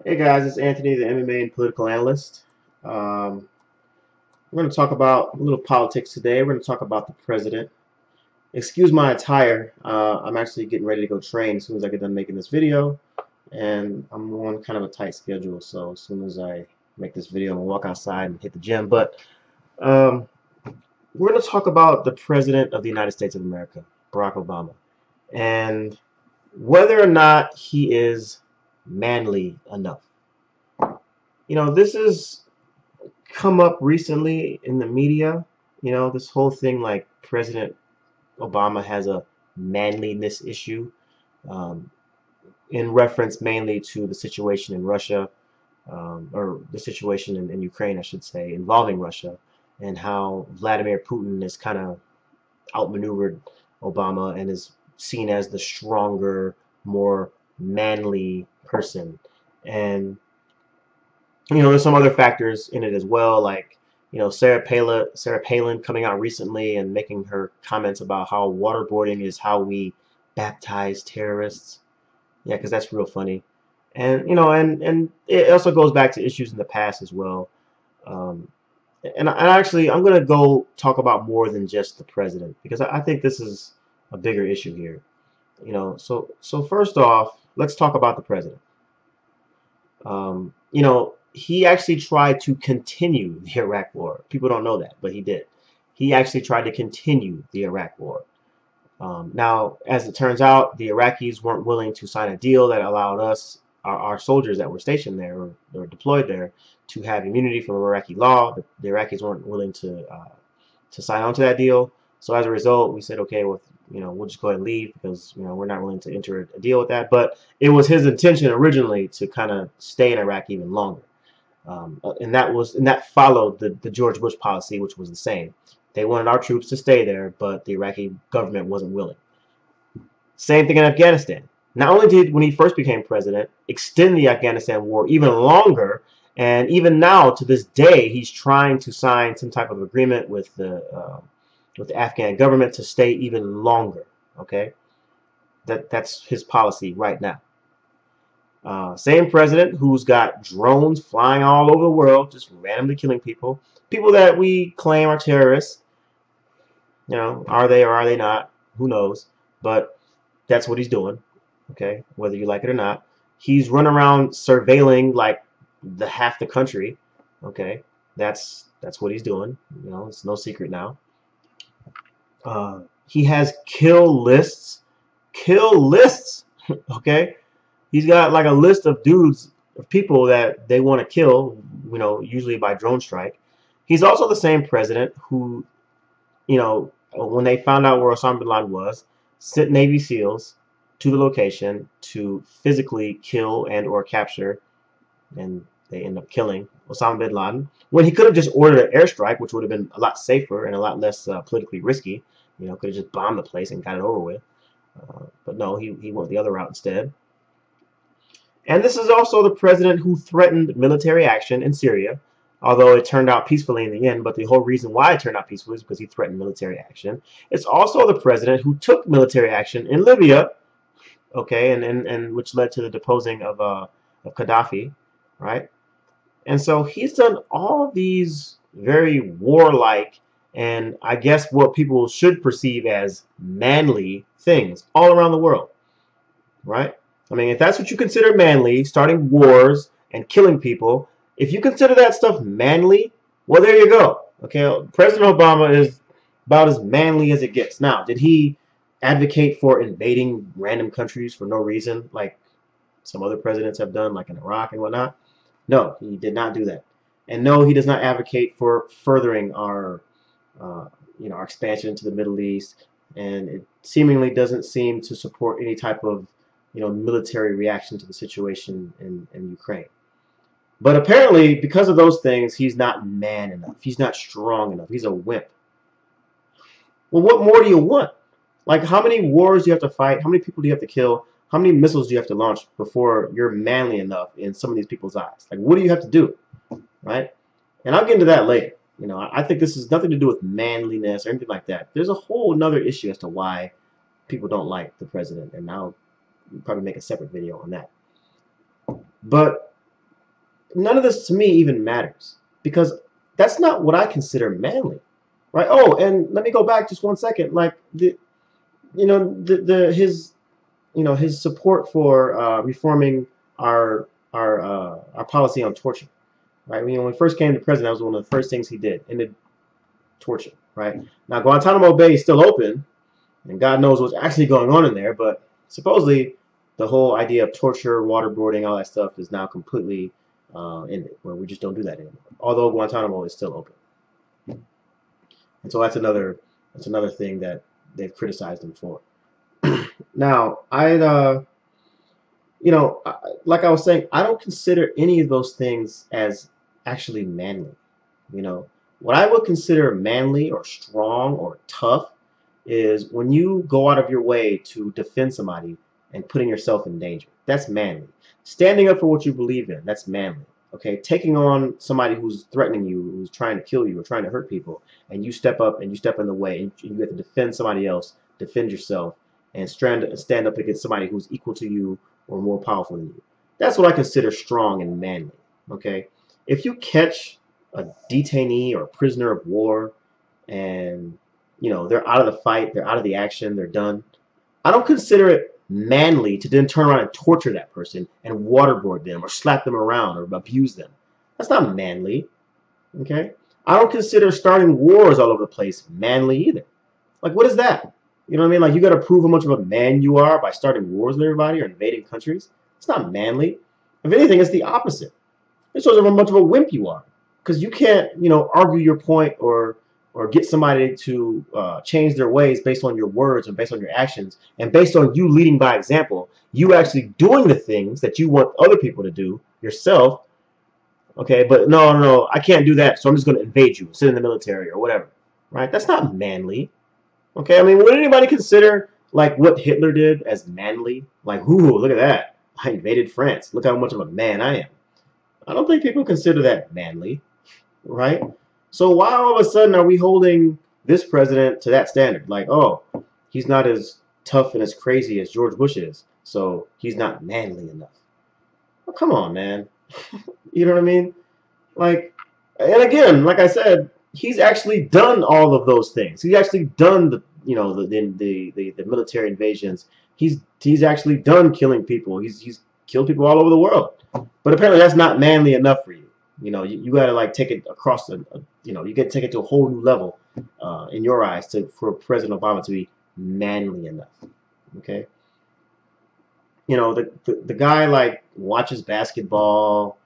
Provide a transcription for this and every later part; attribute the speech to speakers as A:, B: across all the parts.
A: Hey guys, it's Anthony, the MMA and political analyst. We're going to talk about a little politics today. We're going to talk about the president. Excuse my attire. I'm actually getting ready to go train as soon as I get done making this video, and I'm on kind of a tight schedule. So as soon as I make this video, I'm gonna walk outside and hit the gym. But um, we're going to talk about the president of the United States of America, Barack Obama, and whether or not he is manly enough. This has come up recently in the media. This whole thing like President Obama has a manliness issue, um, in reference mainly to the situation in Russia, or the situation in Ukraine, I should say, involving Russia, and how Vladimir Putin has kind of outmaneuvered Obama and is seen as the stronger, more manly person. And there's some other factors in it as well, like Sarah Palin coming out recently and making her comments about how waterboarding is how we baptize terrorists. Yeah, because that's real funny, and and it also goes back to issues in the past as well. Um, and actually, I'm gonna go talk about more than just the president because I think this is a bigger issue here. So first off, let's talk about the president. He actually tried to continue the Iraq War. People don't know that, but he did. He actually tried to continue the Iraq War. Now, as it turns out, the Iraqis weren't willing to sign a deal that allowed us, our soldiers that were stationed there or deployed there, to have immunity from Iraqi law. The Iraqis weren't willing to sign on to that deal. So as a result, we said, okay, well, we'll just go ahead and leave because we're not willing to enter a deal with that. But it was his intention originally to kind of stay in Iraq even longer. And that followed the George Bush policy, which was the same. They wanted our troops to stay there, but the Iraqi government wasn't willing. Same thing in Afghanistan. Not only did, when he first became president, extend the Afghanistan war even longer, and even now to this day, he's trying to sign some type of agreement with the Afghan government to stay even longer. Okay, that's his policy right now. Same president who's got drones flying all over the world, just randomly killing people. People that we claim are terrorists. Are they or are they not? Who knows? But that's what he's doing. Okay, whether you like it or not. He's running around surveilling like half the country. Okay, that's what he's doing. It's no secret now. He has kill lists. Kill lists. Okay. He's got like a list of dudes, of people that they want to kill, usually by drone strike. He's also the same president who, when they found out where Osama bin Laden was, sent Navy SEALs to the location to physically kill and or capture, and they end up killing Osama bin Laden. When he could have just ordered an airstrike, which would have been a lot safer and a lot less politically risky. Could have just bombed the place and got it over with. But no, he went the other route instead. And this is also the president who threatened military action in Syria, although it turned out peacefully in the end. But the whole reason why it turned out peacefully is because he threatened military action. It's also the president who took military action in Libya, okay, and which led to the deposing of Gaddafi, right? And so he's done all these very warlike and I guess what people should perceive as manly things all around the world, right? I mean, if that's what you consider manly, starting wars and killing people, if you consider that stuff manly, well, there you go. Okay, President Obama is about as manly as it gets. Now, did he advocate for invading random countries for no reason, like some other presidents have done, like in Iraq and whatnot? No, he did not do that. And no, he does not advocate for furthering our our expansion into the Middle East, and it seemingly doesn't seem to support any type of military reaction to the situation in Ukraine. But apparently, because of those things, he's not man enough. He's not strong enough. He's a wimp. Well, what more do you want? Like, how many wars do you have to fight? How many people do you have to kill? How many missiles do you have to launch before you're manly enough in some of these people's eyes? Like, what do you have to do? Right? And I'll get into that later. I think this has nothing to do with manliness or anything like that. There's a whole nother issue as to why people don't like the president, and I'll probably make a separate video on that. But none of this to me even matters because that's not what I consider manly, right? Oh, and let me go back just 1 second. Like the his support for reforming our policy on torture, right? When he first came to president, that was one of the first things he did, ended torture, right? Now Guantanamo Bay is still open, and God knows what's actually going on in there, but supposedly the whole idea of torture, waterboarding, all that stuff is now completely ended, where we just don't do that anymore. Although Guantanamo is still open, and so that's another thing that they've criticized him for. Now, like I was saying, I don't consider any of those things as actually manly. You know, what I would consider manly or strong or tough is when you go out of your way to defend somebody and putting yourself in danger. That's manly. Standing up for what you believe in, that's manly. Okay, taking on somebody who's threatening you, who's trying to kill you or trying to hurt people, and you step up and you step in the way and you have to defend somebody else, defend yourself, and stand up against somebody who's equal to you or more powerful than you. That's what I consider strong and manly. Okay, if you catch a detainee or a prisoner of war and they're out of the fight, they're out of the action, they're done, I don't consider it manly to then turn around and torture that person and waterboard them or slap them around or abuse them. That's not manly. Okay? I don't consider starting wars all over the place manly either. Like, what is that? You know what I mean? Like, you got to prove how much of a man you are by starting wars with everybody or invading countries. It's not manly. If anything, it's the opposite. It shows how much of a wimp you are, because you can't, argue your point or get somebody to change their ways based on your words and based on your actions and based on you leading by example, you actually doing the things that you want other people to do yourself. Okay, but no, I can't do that, so I'm just going to invade you, sit in the military or whatever, right? That's not manly. Okay, I mean, would anybody consider like what Hitler did as manly? Like, ooh, look at that, I invaded France. Look how much of a man I am. I don't think people consider that manly, right? So why all of a sudden are we holding this president to that standard? Like, oh, he's not as tough and as crazy as George Bush is, so he's not manly enough. Well, come on, man. You know what I mean? Like, and again, like I said, he's actually done all of those things. He's actually done the military invasions. He's actually done killing people. He's killed people all over the world. But apparently that's not manly enough for you. You got to like take it across you got to take it to a whole new level in your eyes for President Obama to be manly enough. Okay. The guy like watches basketball,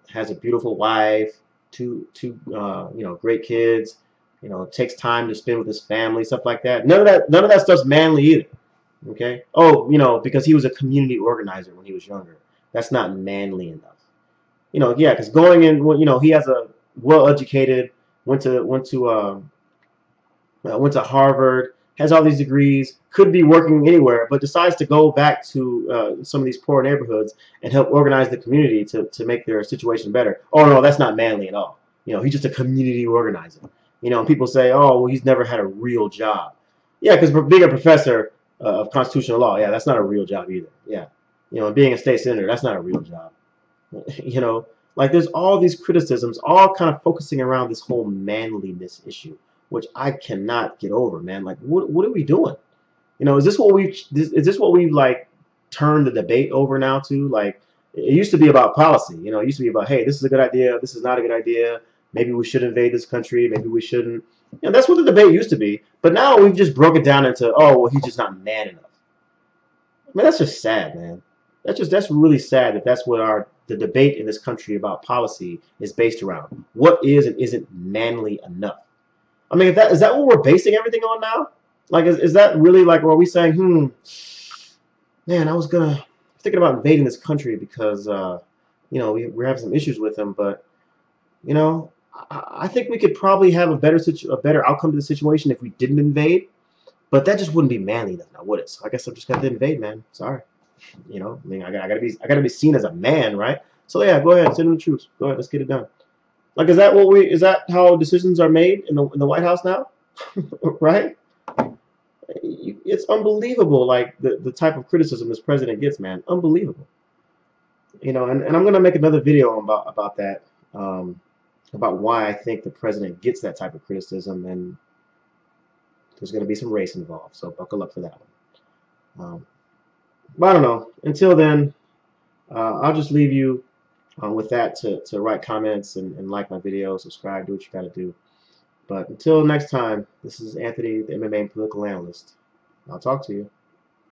A: has a beautiful wife, two great kids, takes time to spend with his family, stuff like that. None of that stuff's manly either. Okay. Oh, because he was a community organizer when he was younger. That's not manly enough. Yeah, because going in, he has a well-educated, went to Harvard, has all these degrees, could be working anywhere, but decides to go back to some of these poor neighborhoods and help organize the community to make their situation better. Oh no, that's not manly at all. He's just a community organizer. And people say, oh, well, he's never had a real job. Yeah, because being a professor of constitutional law, yeah, that's not a real job either. Yeah, being a state senator, that's not a real job. Like there's all these criticisms, all kind of focusing around this whole manliness issue, which I cannot get over, man. Like, what are we doing? Is this what we've like turned the debate over now to? Like, it used to be about policy. It used to be about, hey, this is a good idea, this is not a good idea. Maybe we should invade this country, maybe we shouldn't. That's what the debate used to be. But now we've just broke it down into, oh, well, he's just not man enough. I mean, that's just sad, man. That's really sad that that's what the debate in this country about policy is based around. What is and isn't manly enough? I mean, is that what we're basing everything on now? Like, is that really like, are we saying, man, I was thinking about invading this country because, we're having some issues with them, but, I think we could probably have a better outcome to the situation if we didn't invade, but that just wouldn't be manly enough now, would it? So I guess I'm just gonna invade, man. Sorry. I mean, I gotta be seen as a man, right? So yeah, go ahead, send in the troops. Go ahead, let's get it done. Like, is that how decisions are made in the White House now? Right? It's unbelievable, like the type of criticism this president gets, man. Unbelievable. You know, and I'm gonna make another video about that, um, about why I think the president gets that type of criticism, and there's gonna be some race involved. So buckle up for that one. But I don't know. Until then, I'll just leave you with that to write comments and like my video, subscribe, do what you gotta do. But until next time, this is Anthony, the MMA and political analyst. I'll talk to you.